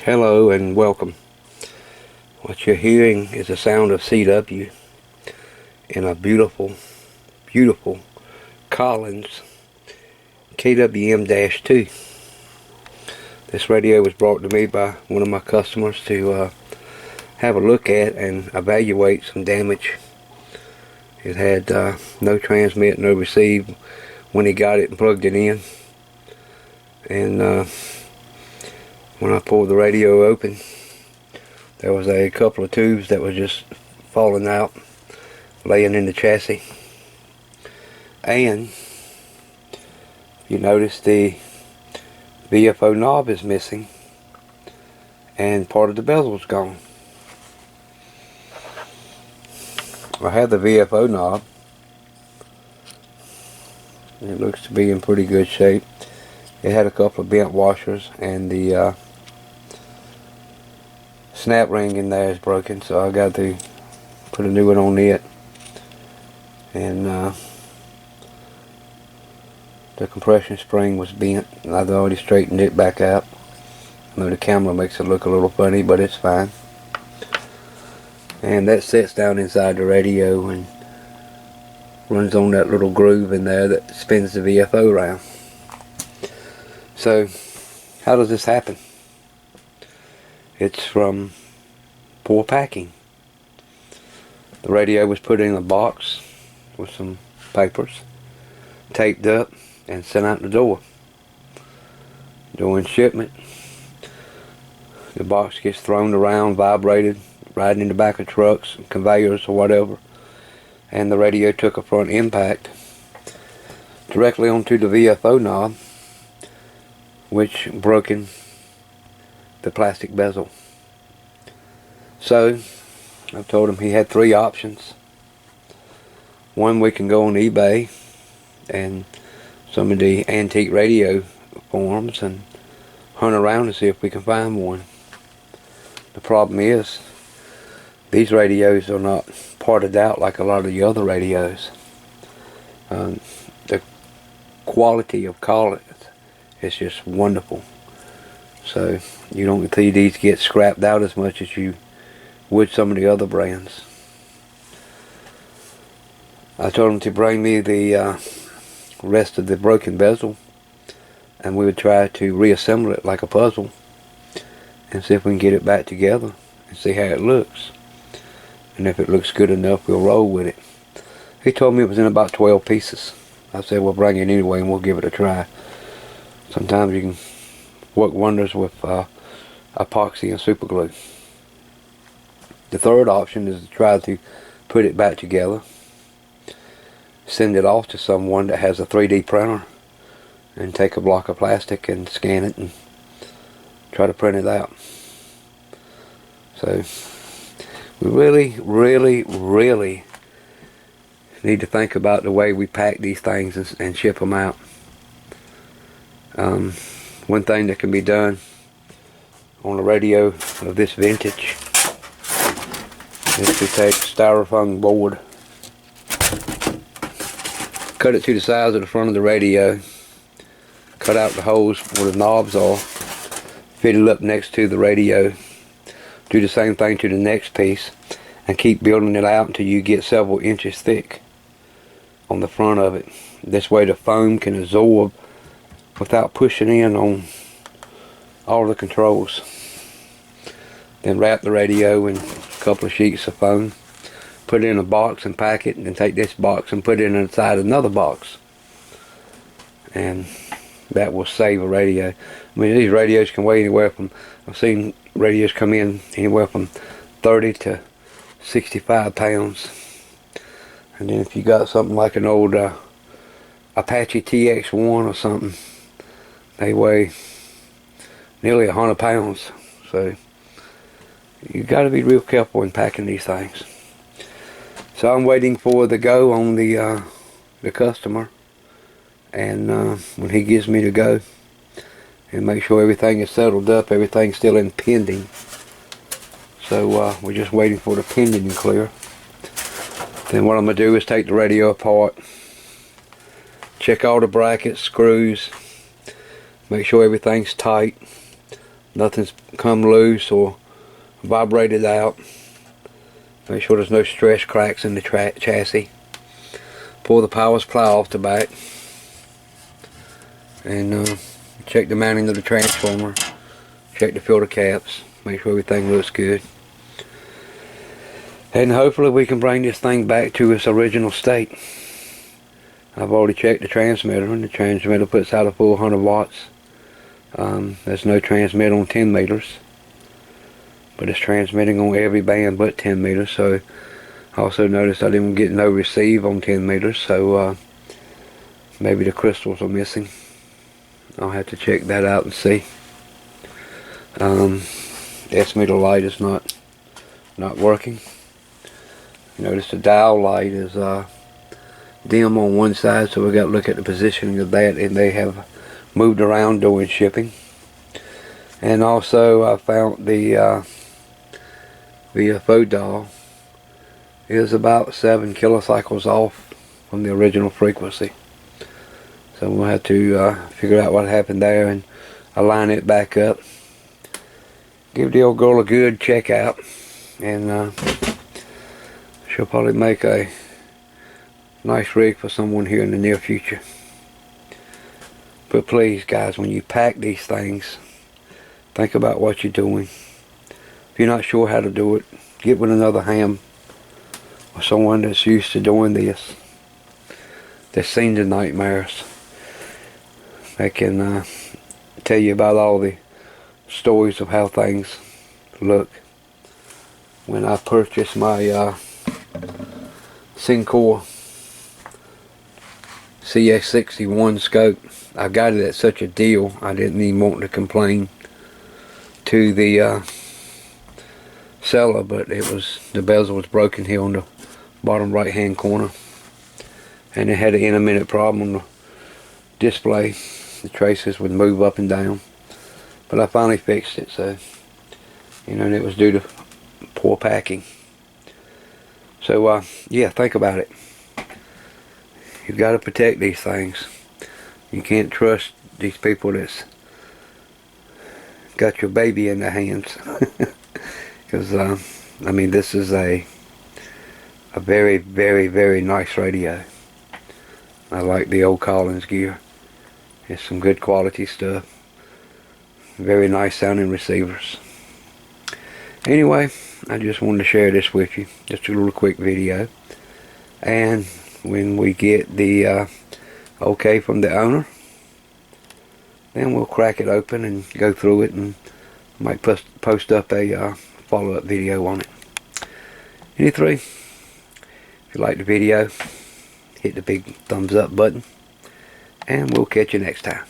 Hello and welcome. What you're hearing is the sound of CW in a beautiful, beautiful Collins KWM-2. This radio was brought to me by one of my customers to have a look at and evaluate some damage. It had no transmit, no receive when he got it and plugged it in. And when I pulled the radio open, there was a couple of tubes that were just falling out, laying in the chassis. And you notice the VFO knob is missing and part of the bezel is gone. I have the VFO knob. It looks to be in pretty good shape. It had a couple of bent washers, and the snap ring in there is broken, so I got to put a new one on it. And the compression spring was bent, and I've already straightened it back out. I know the camera makes it look a little funny, but it's fine. And that sits down inside the radio and runs on that little groove in there that spins the VFO around. So, how does this happen? It's from poor packing. The radio was put in a box with some papers, taped up, and sent out the door. During shipment, the box gets thrown around, vibrated, riding in the back of trucks, conveyors or whatever, and the radio took a front impact directly onto the VFO knob, which broken the plastic bezel. So I told him he had three options. One, we can go on eBay and some of the antique radio forums and hunt around to see if we can find one. The problem is, these radios are not parted out like a lot of the other radios. The quality of Collins is just wonderful. So you don't see these get scrapped out as much as you would some of the other brands. I told him to bring me the rest of the broken bezel, and we would try to reassemble it like a puzzle and see if we can get it back together and see how it looks. And if it looks good enough, we'll roll with it. He told me it was in about 12 pieces. I said, we'll bring it anyway and we'll give it a try. Sometimes you can work wonders with epoxy and super glue. The third option is to try to put it back together, send it off to someone that has a 3D printer, and take a block of plastic and scan it and try to print it out. So we really need to think about the way we pack these things and ship them out. One thing that can be done on a radio of this vintage is to take styrofoam board, cut it to the size of the front of the radio, cut out the holes where the knobs are, fit it up next to the radio, do the same thing to the next piece, and keep building it out until you get several inches thick on the front of it. This way the foam can absorb without pushing in on all the controls. Then wrap the radio in a couple of sheets of foam, put it in a box and pack it, and then take this box and put it inside another box, and that will save a radio. I mean, these radios can weigh anywhere from, I've seen radios come in anywhere from 30 to 65 pounds. And then if you got something like an old Apache TX1 or something, they weigh nearly 100 pounds. So you got to be real careful in packing these things. So I'm waiting for the go on the customer, and when he gives me the go, and make sure everything is settled up, everything's still in pending. So we're just waiting for the pending to clear. Then what I'm going to do is take the radio apart, check all the brackets, screws, make sure everything's tight, nothing's come loose or vibrated out. Make sure there's no stress cracks in the chassis. Pull the power supply off the back, and check the mounting of the transformer. Check the filter caps. Make sure everything looks good. And hopefully we can bring this thing back to its original state. I've already checked the transmitter, and the transmitter puts out a full 100 watts. There's no transmit on 10 meters, but it's transmitting on every band but 10 meters. So I also noticed I didn't get no receive on 10 meters, so maybe the crystals are missing. I'll have to check that out and see. The S-meter light is not working. Notice the dial light is dim on one side, so we got to look at the positioning of that, and they have moved around during shipping. And also I found the VFO dial is about 7 kilocycles off from the original frequency. So we'll have to figure out what happened there and align it back up. Give the old girl a good check out, and she'll probably make a nice rig for someone here in the near future. But please guys, when you pack these things, think about what you're doing. If you're not sure how to do it, get with another ham or someone that's used to doing this, that's seen the nightmares. They can tell you about all the stories of how things look. When I purchased my Syncor CX61 scope, I got it at such a deal I didn't even want to complain to the seller, but the bezel was broken here on the bottom right hand corner, and it had an intermittent problem on the display. The traces would move up and down, but I finally fixed it. So and it was due to poor packing. So yeah, think about it. You've got to protect these things. You can't trust these people that's got your baby in their hands. Because I mean, this is a very, very, very nice radio. I like the old Collins gear. It's some good quality stuff. Very nice sounding receivers. Anyway, I just wanted to share this with you. Just a little quick video. And when we get the okay from the owner, then we'll crack it open and go through it, and might post up a follow-up video on it. Anyway, if you like the video, hit the big thumbs up button, and we'll catch you next time.